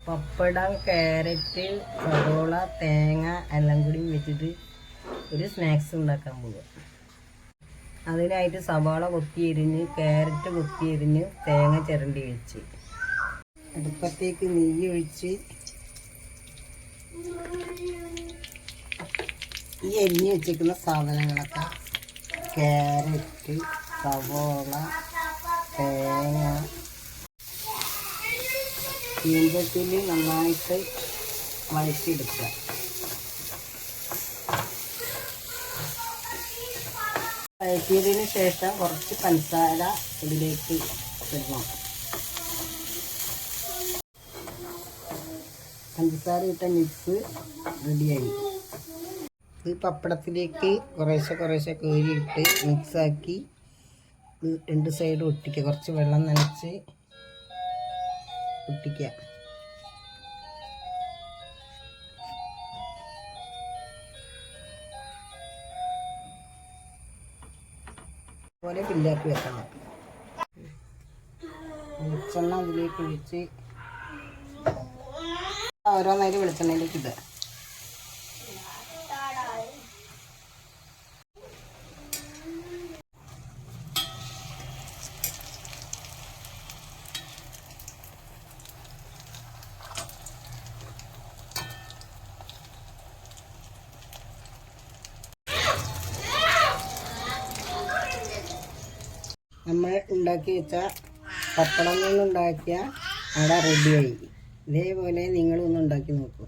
പപ്പടം, carrot, സവോള, തേങ്ങ എല്ലാം കൂടി വെച്ചിട്ട് ഒരു സ്നാക്സ് ഉണ്ടാക്കാൻ പോകുക. അതിനായിട്ട് സവാള കൊത്തിയരിഞ്ഞ്, ക്യാരറ്റ് കൊത്തിയരിഞ്ഞ്, തേങ്ങ ചിരണ്ടി വെച്ച് അടുപ്പത്തേക്ക് നെയ്യ് ഒഴിച്ച് ഈ അരിഞ്ഞ് വെച്ചിരിക്കുന്ന സാധനങ്ങളൊക്കെ ക്യാരറ്റ്, സവോള, തേങ്ങ ചീഞ്ചട്ടിയിൽ നന്നായിട്ട് വഴറ്റിയെടുക്കുക. വഴറ്റിയതിന് ശേഷം കുറച്ച് പഞ്ചസാര ഇതിലേക്ക് ഇടണം. പഞ്ചസാര ഇട്ട മിക്സ് റെഡിയായി. ഇത് പപ്പടത്തിലേക്ക് കുറേശ്ശെ കോരിയിട്ട് മിക്സാക്കി രണ്ട് സൈഡ് ഒട്ടിക്കുക. കുറച്ച് വെള്ളം നനച്ച് ഒട്ടിക്കുക. പോലെ ഫില്ലാക്കി വെക്കണം. വെളിച്ചെണ്ണ അതിലേക്ക് ഒഴിച്ച് ഓരോന്നേരം വെളിച്ചെണ്ണയിലേക്ക് ഇടുക. നമ്മൾ ഉണ്ടാക്കി വെച്ച പപ്പടം കൊണ്ടുണ്ടാക്കിയ അട റെഡിയായി. ഇതേപോലെ നിങ്ങളൊന്ന് ഉണ്ടാക്കി നോക്കൂ.